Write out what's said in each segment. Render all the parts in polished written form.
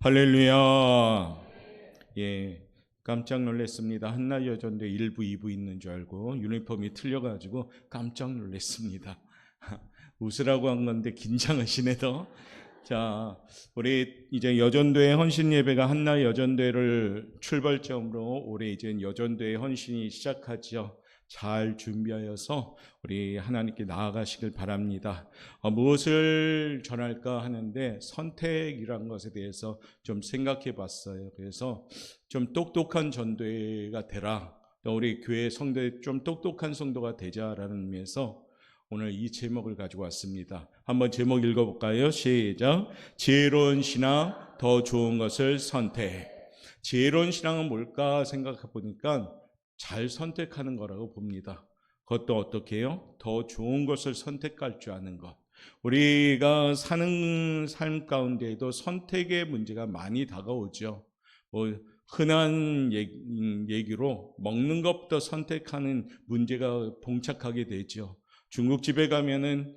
할렐루야. 예, 깜짝 놀랐습니다. 한나 여전대 1부, 2부 있는 줄 알고 유니폼이 틀려가지고 깜짝 놀랐습니다. 웃으라고 한 건데 긴장하시네 더. 자, 우리 이제 여전도의 헌신 예배가 한나 여전대를 출발점으로 올해 이제 여전도의 헌신이 시작하죠. 잘 준비하여서 우리 하나님께 나아가시길 바랍니다. 무엇을 전할까 하는데 선택이라는 것에 대해서 좀 생각해 봤어요. 그래서 좀 똑똑한 전도회가 되라. 또 우리 교회 성도에 좀 똑똑한 성도가 되자라는 의미에서 오늘 이 제목을 가지고 왔습니다. 한번 제목 읽어볼까요? 시작. 지혜로운 신앙, 더 좋은 것을 선택. 지혜로운 신앙은 뭘까 생각해 보니까 잘 선택하는 거라고 봅니다. 그것도 어떻게 해요? 더 좋은 것을 선택할 줄 아는 것. 우리가 사는 삶 가운데에도 선택의 문제가 많이 다가오죠. 흔한 얘기로 먹는 것부터 선택하는 문제가 봉착하게 되죠. 중국집에 가면은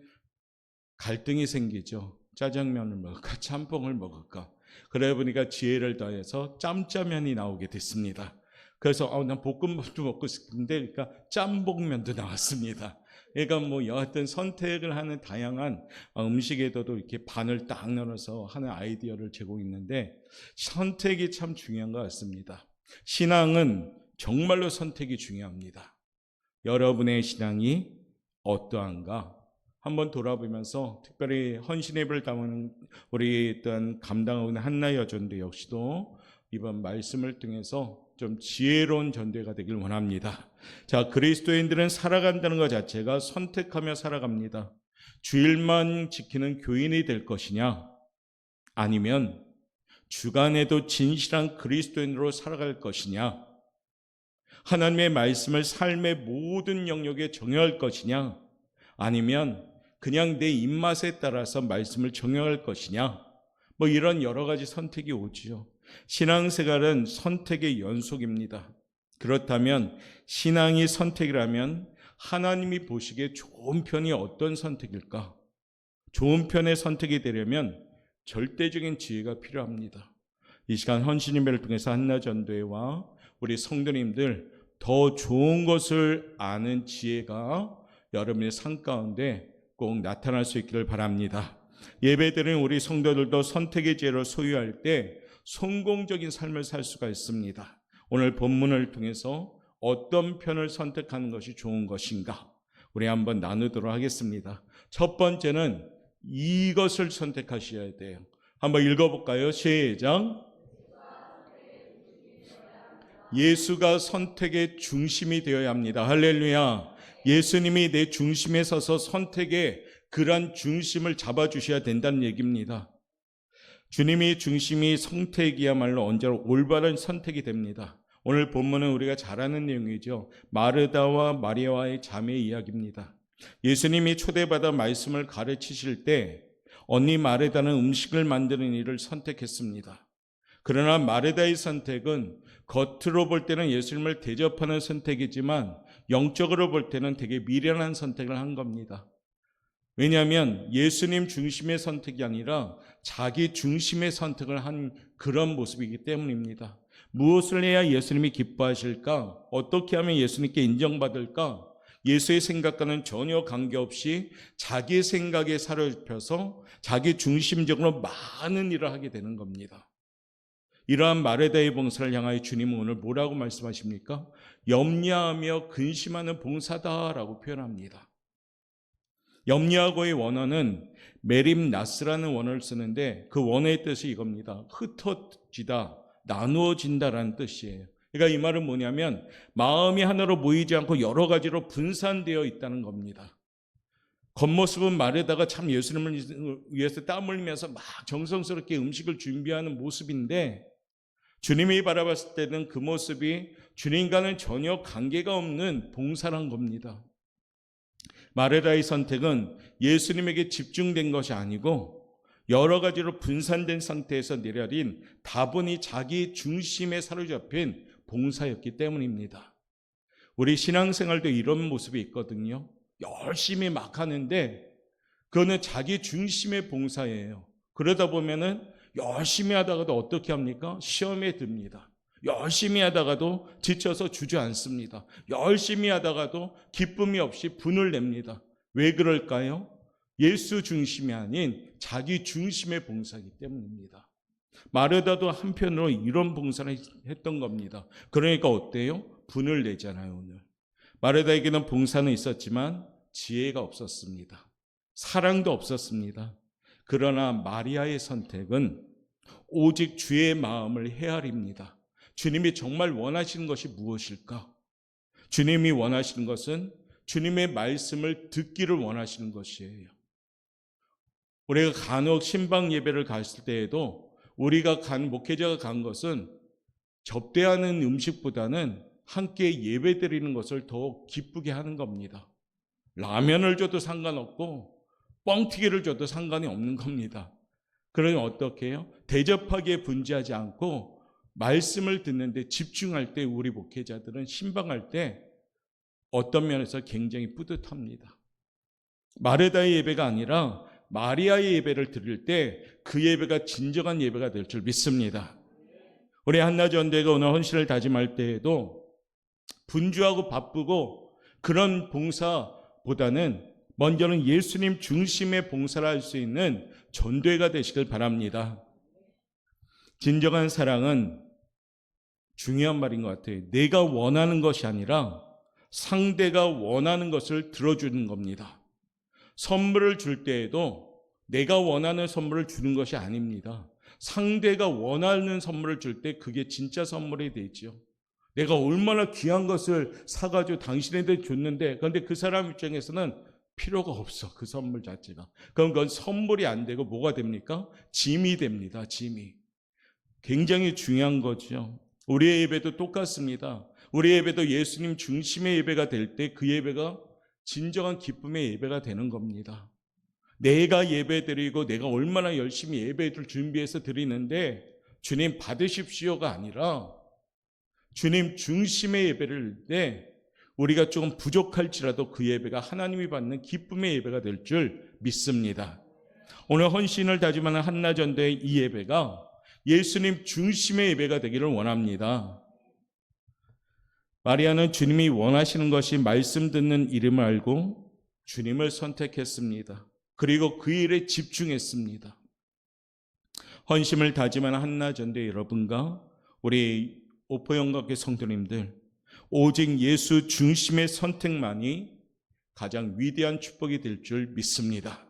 갈등이 생기죠. 짜장면을 먹을까, 짬뽕을 먹을까. 그러다 보니까 지혜를 더해서 짬짜면이 나오게 됐습니다. 그래서 난 볶음밥도 먹고 싶은데 그러니까 짬뽕면도 나왔습니다. 그러니까 여하튼 선택을 하는 다양한 음식에도 이렇게 반을 딱 나눠서 하는 아이디어를 제공했는데 선택이 참 중요한 것 같습니다. 신앙은 정말로 선택이 중요합니다. 여러분의 신앙이 어떠한가? 한번 돌아보면서 특별히 헌신 예배를 담은 우리 또한 감당하고 있는 한나 여전도 역시도 이번 말씀을 통해서 좀 지혜로운 전도가 되길 원합니다. 자, 그리스도인들은 살아간다는 것 자체가 선택하며 살아갑니다. 주일만 지키는 교인이 될 것이냐, 아니면 주간에도 진실한 그리스도인으로 살아갈 것이냐, 하나님의 말씀을 삶의 모든 영역에 정의할 것이냐, 아니면 그냥 내 입맛에 따라서 말씀을 정의할 것이냐, 이런 여러 가지 선택이 오지요. 신앙생활은 선택의 연속입니다. 그렇다면 신앙이 선택이라면 하나님이 보시기에 좋은 편이 어떤 선택일까? 좋은 편의 선택이 되려면 절대적인 지혜가 필요합니다. 이 시간 헌신 예배를 통해서 한나 전도회와 우리 성도님들 더 좋은 것을 아는 지혜가 여러분의 삶 가운데 꼭 나타날 수 있기를 바랍니다. 예배드리는 우리 성도들도 선택의 지혜를 소유할 때 성공적인 삶을 살 수가 있습니다. 오늘 본문을 통해서 어떤 편을 선택하는 것이 좋은 것인가? 우리 한번 나누도록 하겠습니다. 첫 번째는 이것을 선택하셔야 돼요. 한번 읽어볼까요? 시작. 예수가 선택의 중심이 되어야 합니다. 할렐루야. 예수님이 내 중심에 서서 선택의 그런 중심을 잡아주셔야 된다는 얘기입니다. 주님이 중심이 선택이야말로 언제나 올바른 선택이 됩니다. 오늘 본문은 우리가 잘 아는 내용이죠. 마르다와 마리아와의 자매 이야기입니다. 예수님이 초대받아 말씀을 가르치실 때 언니 마르다는 음식을 만드는 일을 선택했습니다. 그러나 마르다의 선택은 겉으로 볼 때는 예수님을 대접하는 선택이지만 영적으로 볼 때는 되게 미련한 선택을 한 겁니다. 왜냐하면 예수님 중심의 선택이 아니라 자기 중심의 선택을 한 그런 모습이기 때문입니다. 무엇을 해야 예수님이 기뻐하실까? 어떻게 하면 예수님께 인정받을까? 예수의 생각과는 전혀 관계없이 자기 생각에 사로잡혀서 자기 중심적으로 많은 일을 하게 되는 겁니다. 이러한 마르다의 봉사를 향하여 주님은 오늘 뭐라고 말씀하십니까? 염려하며 근심하는 봉사다라고 표현합니다. 염려하고의 원어는 메림나스라는 원어를 쓰는데 그 원어의 뜻이 이겁니다. 흩어지다, 나누어진다라는 뜻이에요. 그러니까 이 말은 뭐냐면 마음이 하나로 모이지 않고 여러 가지로 분산되어 있다는 겁니다. 겉모습은 마르다가 참 예수님을 위해서 땀 흘리면서 막 정성스럽게 음식을 준비하는 모습인데 주님이 바라봤을 때는 그 모습이 주님과는 전혀 관계가 없는 봉사란 겁니다. 마르다의 선택은 예수님에게 집중된 것이 아니고 여러 가지로 분산된 상태에서 내려진 다분히 자기 중심에 사로잡힌 봉사였기 때문입니다. 우리 신앙생활도 이런 모습이 있거든요. 열심히 막 하는데 그거는 자기 중심의 봉사예요. 그러다 보면은 열심히 하다가도 어떻게 합니까? 시험에 듭니다. 열심히 하다가도 지쳐서 주저앉습니다. 열심히 하다가도 기쁨이 없이 분을 냅니다. 왜 그럴까요? 예수 중심이 아닌 자기 중심의 봉사이기 때문입니다. 마르다도 한편으로 이런 봉사를 했던 겁니다. 그러니까 어때요? 분을 내잖아요, 오늘. 마르다에게는 봉사는 있었지만 지혜가 없었습니다. 사랑도 없었습니다. 그러나 마리아의 선택은 오직 주의 마음을 헤아립니다. 주님이 정말 원하시는 것이 무엇일까? 주님이 원하시는 것은 주님의 말씀을 듣기를 원하시는 것이에요. 우리가 간혹 신방 예배를 갔을 때에도 목회자가 간 것은 접대하는 음식보다는 함께 예배 드리는 것을 더 기쁘게 하는 겁니다. 라면을 줘도 상관없고 뻥튀기를 줘도 상관이 없는 겁니다. 그러니 어떻게 해요? 대접하기에 분주하지 않고 말씀을 듣는데 집중할 때 우리 목회자들은 신방할 때 어떤 면에서 굉장히 뿌듯합니다. 마르다의 예배가 아니라 마리아의 예배를 드릴 때 그 예배가 진정한 예배가 될 줄 믿습니다. 우리 한나전도회가 오늘 헌신을 다짐할 때에도 분주하고 바쁘고 그런 봉사보다는 먼저는 예수님 중심의 봉사를 할 수 있는 전도회가 되시길 바랍니다. 진정한 사랑은 중요한 말인 것 같아요. 내가 원하는 것이 아니라 상대가 원하는 것을 들어주는 겁니다. 선물을 줄 때에도 내가 원하는 선물을 주는 것이 아닙니다. 상대가 원하는 선물을 줄 때 그게 진짜 선물이 되죠. 내가 얼마나 귀한 것을 사가지고 당신한테 줬는데 그런데 그 사람 입장에서는 필요가 없어, 그 선물 자체가. 그럼 그건 선물이 안 되고 뭐가 됩니까? 짐이 됩니다. 짐이. 굉장히 중요한 거죠. 우리의 예배도 똑같습니다. 우리의 예배도 예수님 중심의 예배가 될 때 그 예배가 진정한 기쁨의 예배가 되는 겁니다. 내가 예배드리고 내가 얼마나 열심히 예배를 준비해서 드리는데 주님 받으십시오가 아니라 주님 중심의 예배를 할 때 우리가 조금 부족할지라도 그 예배가 하나님이 받는 기쁨의 예배가 될 줄 믿습니다. 오늘 헌신을 다짐하는 한나전도의 이 예배가 예수님 중심의 예배가 되기를 원합니다. 마리아는 주님이 원하시는 것이 말씀 듣는 일임을 알고 주님을 선택했습니다. 그리고 그 일에 집중했습니다. 헌심을 다짐하는 한나전도회 여러분과 우리 오포영각교 성도님들, 오직 예수 중심의 선택만이 가장 위대한 축복이 될 줄 믿습니다.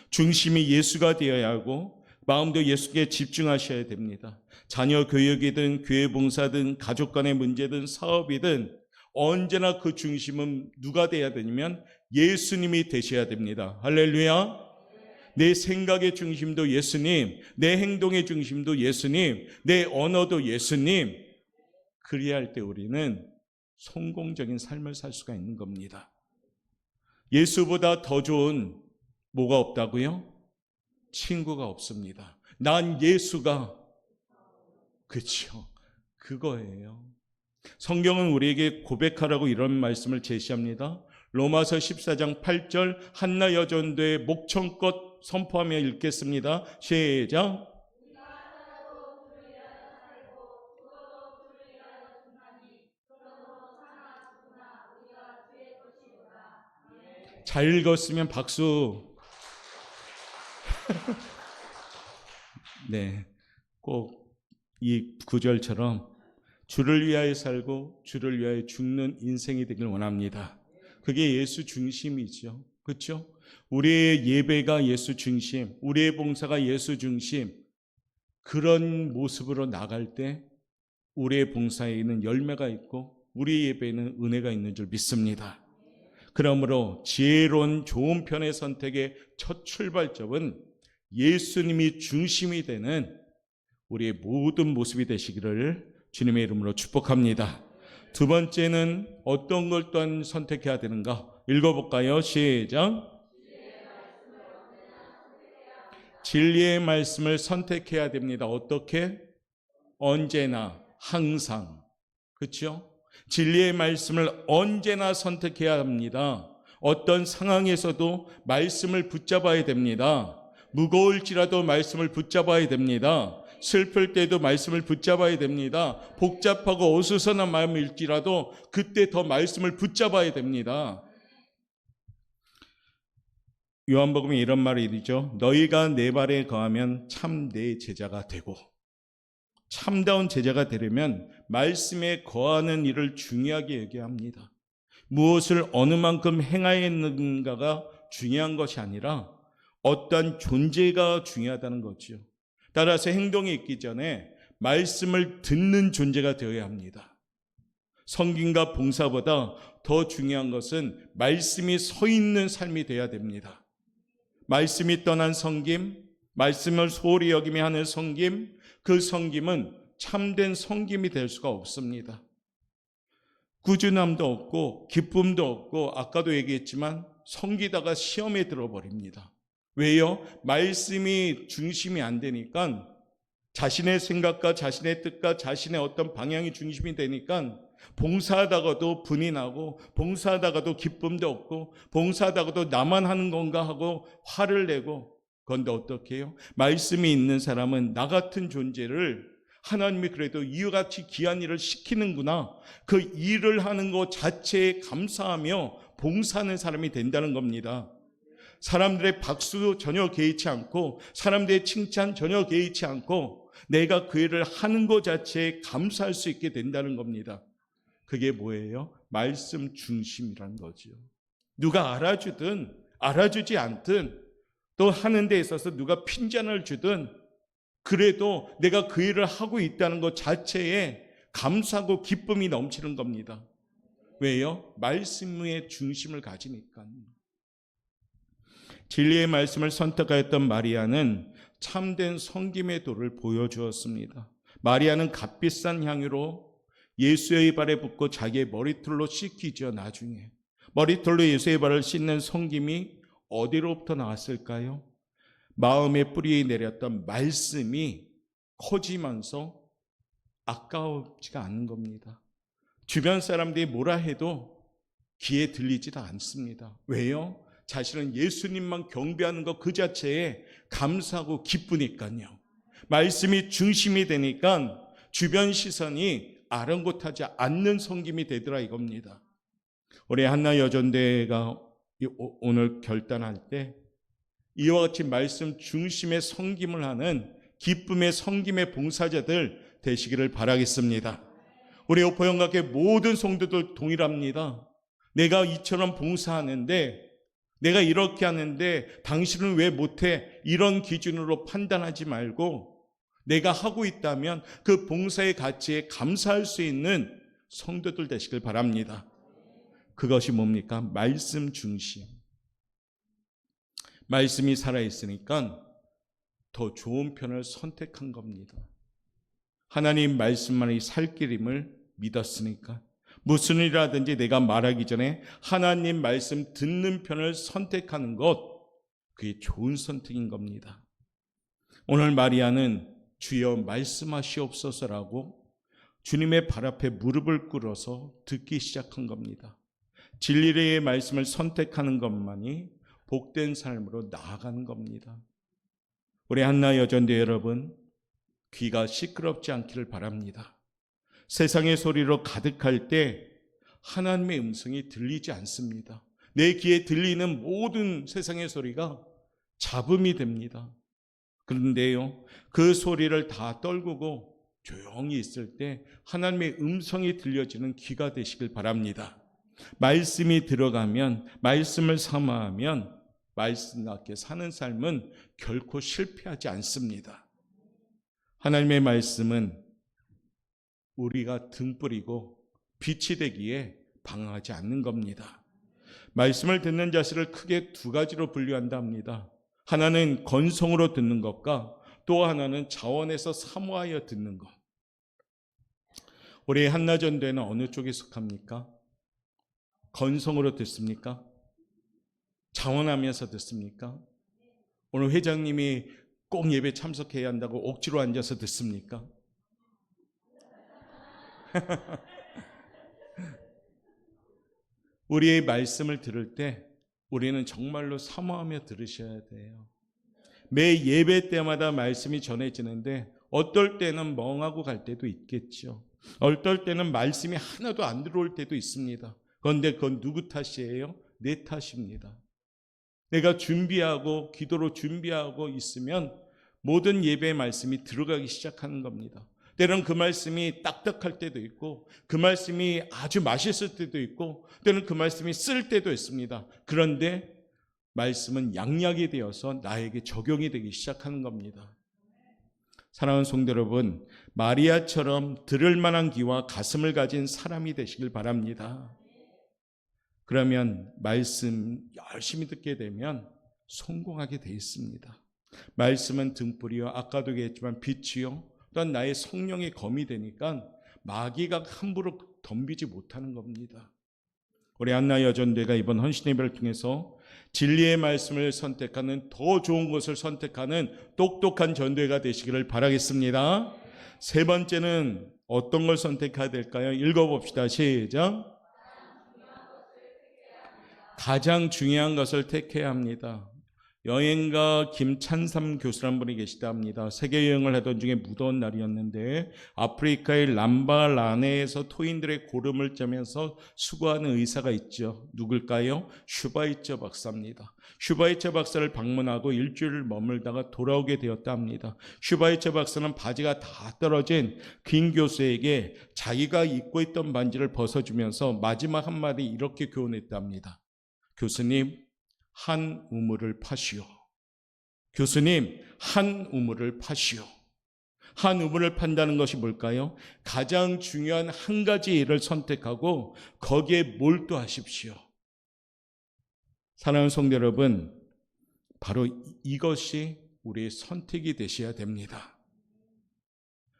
중심이 예수가 되어야 하고 마음도 예수께 집중하셔야 됩니다. 자녀 교육이든 교회 봉사든 가족 간의 문제든 사업이든 언제나 그 중심은 누가 되어야 되냐면 예수님이 되셔야 됩니다. 할렐루야. 내 생각의 중심도 예수님, 내 행동의 중심도 예수님, 내 언어도 예수님. 그래야 할 때 우리는 성공적인 삶을 살 수가 있는 겁니다. 예수보다 더 좋은 뭐가 없다고요? 친구가 없습니다. 난 예수가, 그렇죠, 그거예요. 성경은 우리에게 고백하라고 이런 말씀을 제시합니다. 로마서 14장 8절 한나 여전도의 목청껏 선포하며 읽겠습니다. 시작. 잘 읽었으면 박수. 네, 꼭 이 구절처럼 주를 위하여 살고 주를 위하여 죽는 인생이 되길 원합니다. 그게 예수 중심이죠. 그렇죠? 우리의 예배가 예수 중심, 우리의 봉사가 예수 중심, 그런 모습으로 나갈 때 우리의 봉사에는 열매가 있고 우리의 예배에는 은혜가 있는 줄 믿습니다. 그러므로 지혜로운 좋은 편의 선택의 첫 출발점은 예수님이 중심이 되는 우리의 모든 모습이 되시기를 주님의 이름으로 축복합니다. 두 번째는 어떤 걸 또한 선택해야 되는가? 읽어볼까요? 시작. 진리의 말씀을 선택해야 됩니다. 어떻게? 언제나, 항상. 그렇죠? 진리의 말씀을 언제나 선택해야 합니다. 어떤 상황에서도 말씀을 붙잡아야 됩니다. 무거울지라도 말씀을 붙잡아야 됩니다. 슬플 때도 말씀을 붙잡아야 됩니다. 복잡하고 어수선한 마음일지라도 그때 더 말씀을 붙잡아야 됩니다. 요한복음에 이런 말이 있죠. 너희가 내 말에 거하면 참 내 제자가 되고, 참다운 제자가 되려면 말씀에 거하는 일을 중요하게 여겨합니다. 무엇을 어느 만큼 행하였는가가 중요한 것이 아니라 어떤 존재가 중요하다는 거죠. 따라서 행동이 있기 전에 말씀을 듣는 존재가 되어야 합니다. 성김과 봉사보다 더 중요한 것은 말씀이 서 있는 삶이 되어야 됩니다. 말씀이 떠난 성김, 말씀을 소홀히 여기며 하는 성김, 그 성김은 참된 성김이 될 수가 없습니다. 꾸준함도 없고 기쁨도 없고 아까도 얘기했지만 섬기다가 시험에 들어버립니다. 왜요? 말씀이 중심이 안 되니까 자신의 생각과 자신의 뜻과 자신의 어떤 방향이 중심이 되니까 봉사하다가도 분이 나고 봉사하다가도 기쁨도 없고 봉사하다가도 나만 하는 건가 하고 화를 내고, 그런데 어떻게 해요? 말씀이 있는 사람은 나 같은 존재를 하나님이 그래도 이와 같이 귀한 일을 시키는구나, 그 일을 하는 것 자체에 감사하며 봉사하는 사람이 된다는 겁니다. 사람들의 박수 전혀 개의치 않고 사람들의 칭찬 전혀 개의치 않고 내가 그 일을 하는 것 자체에 감사할 수 있게 된다는 겁니다. 그게 뭐예요? 말씀 중심이라는 거죠. 누가 알아주든 알아주지 않든 또 하는 데 있어서 누가 핀잔을 주든 그래도 내가 그 일을 하고 있다는 것 자체에 감사하고 기쁨이 넘치는 겁니다. 왜요? 말씀의 중심을 가지니까요. 진리의 말씀을 선택하였던 마리아는 참된 섬김의 도를 보여주었습니다. 마리아는 값비싼 향유로 예수의 발에 붓고 자기의 머리털로 씻기죠. 나중에 머리털로 예수의 발을 씻는 섬김이 어디로부터 나왔을까요? 마음의 뿌리에 내렸던 말씀이 커지면서 아까우지가 않은 겁니다. 주변 사람들이 뭐라 해도 귀에 들리지도 않습니다. 왜요? 자신은 예수님만 경배하는 것 그 자체에 감사하고 기쁘니까요. 말씀이 중심이 되니까 주변 시선이 아랑곳하지 않는 섬김이 되더라 이겁니다. 우리 한나 여전대가 오늘 결단할 때 이와 같이 말씀 중심의 섬김을 하는 기쁨의 섬김의 봉사자들 되시기를 바라겠습니다. 우리 오포영각의 모든 성도들 동일합니다. 내가 이처럼 봉사하는데, 내가 이렇게 하는데 당신은 왜 못해? 이런 기준으로 판단하지 말고 내가 하고 있다면 그 봉사의 가치에 감사할 수 있는 성도들 되시길 바랍니다. 그것이 뭡니까? 말씀 중심. 말씀이 살아있으니까 더 좋은 편을 선택한 겁니다. 하나님 말씀만이 살 길임을 믿었으니까 무슨 일이라든지 내가 말하기 전에 하나님 말씀 듣는 편을 선택하는 것, 그게 좋은 선택인 겁니다. 오늘 마리아는 주여 말씀하시옵소서라고 주님의 발 앞에 무릎을 꿇어서 듣기 시작한 겁니다. 진리의 말씀을 선택하는 것만이 복된 삶으로 나아가는 겁니다. 우리 한나 여전대 여러분, 귀가 시끄럽지 않기를 바랍니다. 세상의 소리로 가득할 때 하나님의 음성이 들리지 않습니다. 내 귀에 들리는 모든 세상의 소리가 잡음이 됩니다. 그런데요, 그 소리를 다 떨구고 조용히 있을 때 하나님의 음성이 들려지는 귀가 되시길 바랍니다. 말씀이 들어가면, 말씀을 사모하면 말씀답게 사는 삶은 결코 실패하지 않습니다. 하나님의 말씀은 우리가 등불이고 빛이 되기에 방황하지 않는 겁니다. 말씀을 듣는 자세를 크게 두 가지로 분류한다 합니다. 하나는 건성으로 듣는 것과 또 하나는 자원에서 사모하여 듣는 것. 우리 한나전도회는 어느 쪽에 속합니까? 건성으로 듣습니까? 자원하면서 듣습니까? 오늘 회장님이 꼭 예배 참석해야 한다고 억지로 앉아서 듣습니까? 우리의 말씀을 들을 때 우리는 정말로 사모하며 들으셔야 돼요. 매 예배 때마다 말씀이 전해지는데 어떨 때는 멍하고 갈 때도 있겠죠. 어떨 때는 말씀이 하나도 안 들어올 때도 있습니다. 그런데 그건 누구 탓이에요? 내 탓입니다. 내가 준비하고 기도로 준비하고 있으면 모든 예배의 말씀이 들어가기 시작하는 겁니다. 때로는 그 말씀이 딱딱할 때도 있고 그 말씀이 아주 맛있을 때도 있고 때로는 그 말씀이 쓸 때도 있습니다. 그런데 말씀은 양약이 되어서 나에게 적용이 되기 시작하는 겁니다. 사랑하는 성도 여러분, 마리아처럼 들을 만한 귀와 가슴을 가진 사람이 되시길 바랍니다. 그러면 말씀 열심히 듣게 되면 성공하게 돼 있습니다. 말씀은 등불이요, 아까도 얘기했지만 빛이요, 또한 나의 성령의 검이 되니까 마귀가 함부로 덤비지 못하는 겁니다. 우리 한나 여전대가 이번 헌신 예배를 통해서 진리의 말씀을 선택하는, 더 좋은 것을 선택하는 똑똑한 전도회가 되시기를 바라겠습니다. 세 번째는 어떤 걸 선택해야 될까요? 읽어봅시다. 시작. 가장 중요한 것을 택해야 합니다. 여행가 김찬삼 교수란 분이 계시다 합니다. 세계 여행을 하던 중에 무더운 날이었는데 아프리카의 람바라네에서 토인들의 고름을 짜면서 수고하는 의사가 있죠. 누굴까요? 슈바이처 박사입니다. 슈바이처 박사를 방문하고 일주일을 머물다가 돌아오게 되었다 합니다. 슈바이처 박사는 바지가 다 떨어진 김 교수에게 자기가 입고 있던 반지를 벗어주면서 마지막 한마디 이렇게 교훈했다 합니다. 교수님, 한 우물을 파시오. 교수님, 한 우물을 파시오. 한 우물을 판다는 것이 뭘까요? 가장 중요한 한 가지 일을 선택하고 거기에 몰두하십시오. 사랑하는 성도 여러분, 바로 이것이 우리의 선택이 되셔야 됩니다.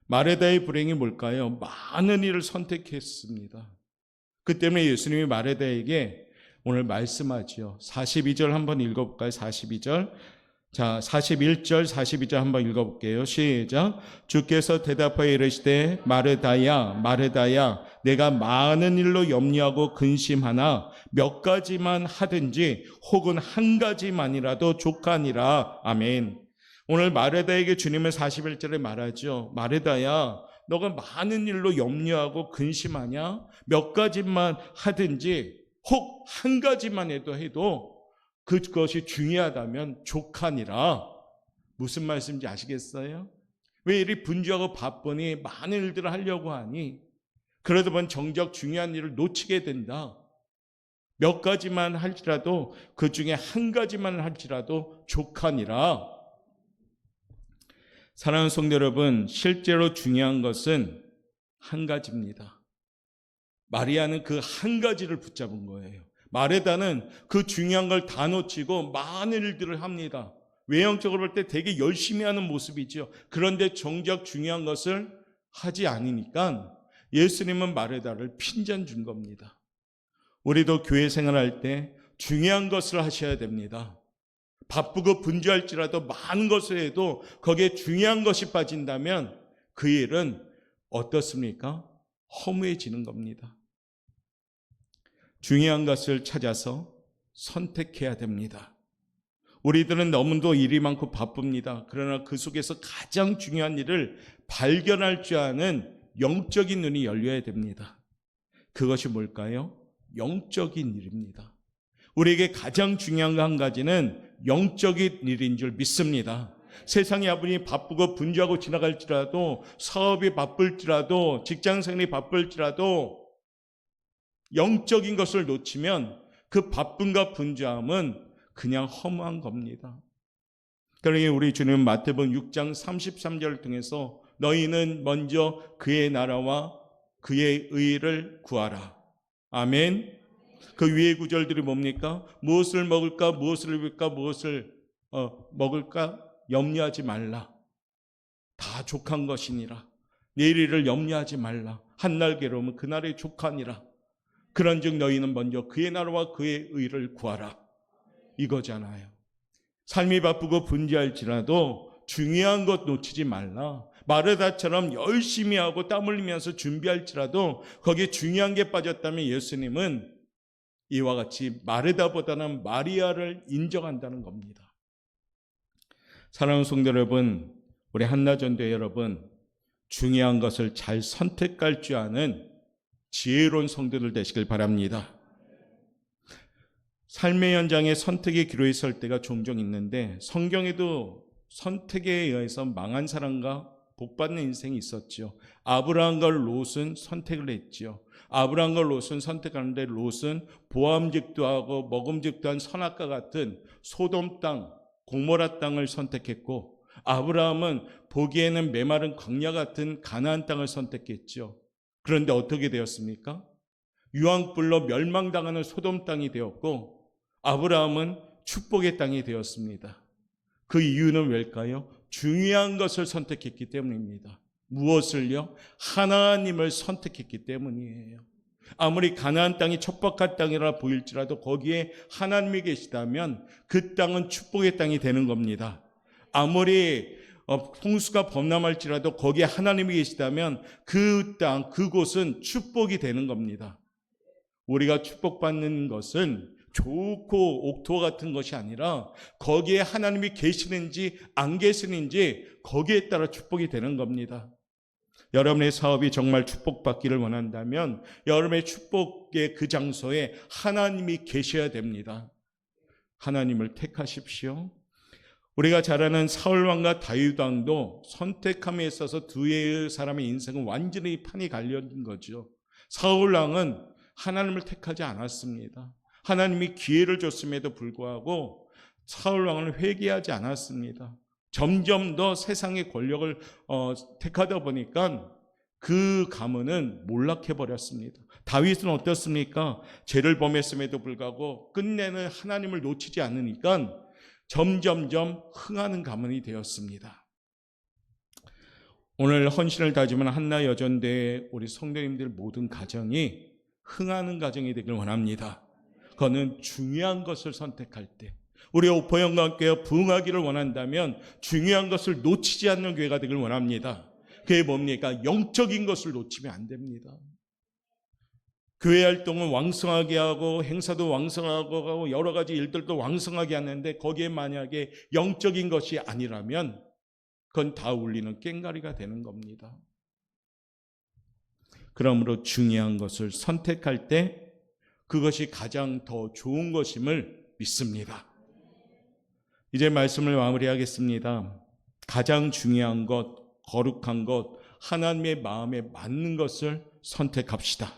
마르다의 불행이 뭘까요? 많은 일을 선택했습니다. 그 때문에 예수님이 마르다에게 오늘 말씀하지요. 42절 한번 읽어볼까요? 42절. 자, 41절, 42절 한번 읽어볼게요. 시작. 주께서 대답하여 이르시되 마르다야, 마르다야, 내가 많은 일로 염려하고 근심하나 몇 가지만 하든지 혹은 한 가지만이라도 족하니라. 아멘. 오늘 마르다에게 주님은 41절에 말하죠. 마르다야, 너가 많은 일로 염려하고 근심하냐? 몇 가지만 하든지 혹 한 가지만 해도 그것이 중요하다면 족하니라. 무슨 말씀인지 아시겠어요? 왜 이리 분주하고 바쁘니 많은 일들을 하려고 하니 그러다 보면 정작 중요한 일을 놓치게 된다. 몇 가지만 할지라도 그 중에 한 가지만 할지라도 족하니라. 사랑하는 성도 여러분, 실제로 중요한 것은 한 가지입니다. 마리아는 그 한 가지를 붙잡은 거예요. 마르다는 그 중요한 걸 다 놓치고 많은 일들을 합니다. 외형적으로 볼 때 되게 열심히 하는 모습이죠. 그런데 정작 중요한 것을 하지 않으니까 예수님은 마르다를 핀잔 준 겁니다. 우리도 교회 생활할 때 중요한 것을 하셔야 됩니다. 바쁘고 분주할지라도 많은 것을 해도 거기에 중요한 것이 빠진다면 그 일은 어떻습니까? 허무해지는 겁니다. 중요한 것을 찾아서 선택해야 됩니다. 우리들은 너무도 일이 많고 바쁩니다. 그러나 그 속에서 가장 중요한 일을 발견할 줄 아는 영적인 눈이 열려야 됩니다. 그것이 뭘까요? 영적인 일입니다. 우리에게 가장 중요한 한 가지는 영적인 일인 줄 믿습니다. 세상이 아무리 바쁘고 분주하고 지나갈지라도, 사업이 바쁠지라도, 직장생활이 바쁠지라도 영적인 것을 놓치면 그 바쁨과 분주함은 그냥 허무한 겁니다. 그러니 우리 주님은 마태복음 6장 33절을 통해서 너희는 먼저 그의 나라와 그의 의를 구하라. 아멘. 그 위의 구절들이 뭡니까? 무엇을 먹을까, 무엇을 입을까, 무엇을 먹을까 염려하지 말라. 다 족한 것이니라. 내일 일을 염려하지 말라. 한날 괴로우면 그날의 족하니라. 그런즉 너희는 먼저 그의 나라와 그의 의를 구하라. 이거잖아요. 삶이 바쁘고 분주할지라도 중요한 것 놓치지 말라. 마르다처럼 열심히 하고 땀 흘리면서 준비할지라도 거기에 중요한 게 빠졌다면 예수님은 이와 같이 마르다보다는 마리아를 인정한다는 겁니다. 사랑하는 성도 여러분, 우리 한나전도회 여러분, 중요한 것을 잘 선택할 줄 아는 지혜로운 성도들 되시길 바랍니다. 삶의 현장에 선택의 기로에 설 때가 종종 있는데 성경에도 선택에 의해서 망한 사람과 복받는 인생이 있었죠. 아브라함과 롯은 선택을 했죠. 아브라함과 롯은 선택하는데 롯은 보암직도 하고 먹음직도 한 선악과 같은 소돔 땅, 고모라 땅을 선택했고, 아브라함은 보기에는 메마른 광야 같은 가나안 땅을 선택했죠. 그런데 어떻게 되었습니까? 유황불로 멸망당하는 소돔 땅이 되었고, 아브라함은 축복의 땅이 되었습니다. 그 이유는 왜일까요? 중요한 것을 선택했기 때문입니다. 무엇을요? 하나님을 선택했기 때문이에요. 아무리 가나안 땅이 척박한 땅이라 보일지라도 거기에 하나님이 계시다면 그 땅은 축복의 땅이 되는 겁니다. 아무리 홍수가 범람할지라도 거기에 하나님이 계시다면 그 땅, 그곳은 축복이 되는 겁니다. 우리가 축복받는 것은 좋고 옥토 같은 것이 아니라 거기에 하나님이 계시는지 안 계시는지 거기에 따라 축복이 되는 겁니다. 여러분의 사업이 정말 축복받기를 원한다면 여러분의 축복의 그 장소에 하나님이 계셔야 됩니다. 하나님을 택하십시오. 우리가 잘 아는 사울왕과 다윗왕도 선택함에 있어서 두 사람의 인생은 완전히 판이 갈려진 거죠. 사울왕은 하나님을 택하지 않았습니다. 하나님이 기회를 줬음에도 불구하고 사울왕을 회개하지 않았습니다. 점점 더 세상의 권력을 택하다 보니까 그 가문은 몰락해버렸습니다. 다윗은 어떻습니까? 죄를 범했음에도 불구하고 끝내는 하나님을 놓치지 않으니까 점점점 흥하는 가문이 되었습니다. 오늘 헌신을 다짐한 한나 여전대의 우리 성도님들 모든 가정이 흥하는 가정이 되길 원합니다. 그거는 중요한 것을 선택할 때, 우리 오포영광교회 부흥하기를 원한다면 중요한 것을 놓치지 않는 교회가 되길 원합니다. 그게 뭡니까? 영적인 것을 놓치면 안 됩니다. 교회 활동은 왕성하게 하고 행사도 왕성하고 여러 가지 일들도 왕성하게 하는데 거기에 만약에 영적인 것이 아니라면 그건 다 울리는 꽹과리가 되는 겁니다. 그러므로 중요한 것을 선택할 때 그것이 가장 더 좋은 것임을 믿습니다. 이제 말씀을 마무리하겠습니다. 가장 중요한 것, 거룩한 것, 하나님의 마음에 맞는 것을 선택합시다.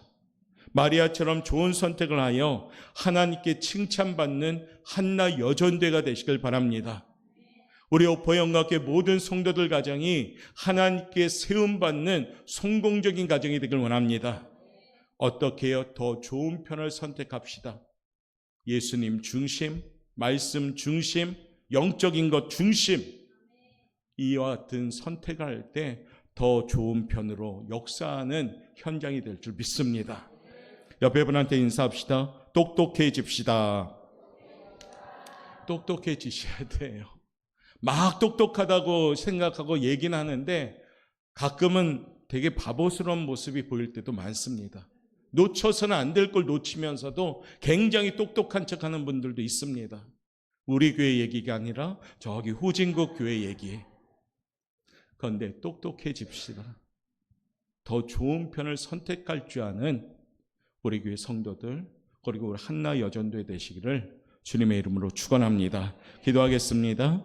마리아처럼 좋은 선택을 하여 하나님께 칭찬받는 한나 여전대가 되시길 바랍니다. 우리 오포영광교회 모든 성도들 가정이 하나님께 세움받는 성공적인 가정이 되길 원합니다. 어떻게 해요? 더 좋은 편을 선택합시다. 예수님 중심, 말씀 중심, 영적인 것 중심, 이와 같은 선택을 할 때 더 좋은 편으로 역사하는 현장이 될 줄 믿습니다. 옆에 분한테 인사합시다. 똑똑해집시다. 똑똑해지셔야 돼요. 막 똑똑하다고 생각하고 얘기는 하는데 가끔은 되게 바보스러운 모습이 보일 때도 많습니다. 놓쳐서는 안 될 걸 놓치면서도 굉장히 똑똑한 척하는 분들도 있습니다. 우리 교회 얘기가 아니라 저기 후진국 교회 얘기에. 그런데 똑똑해집시다. 더 좋은 편을 선택할 줄 아는 우리 교회 성도들, 그리고 우리 한나 여전도회 되시기를 주님의 이름으로 축원합니다. 기도하겠습니다.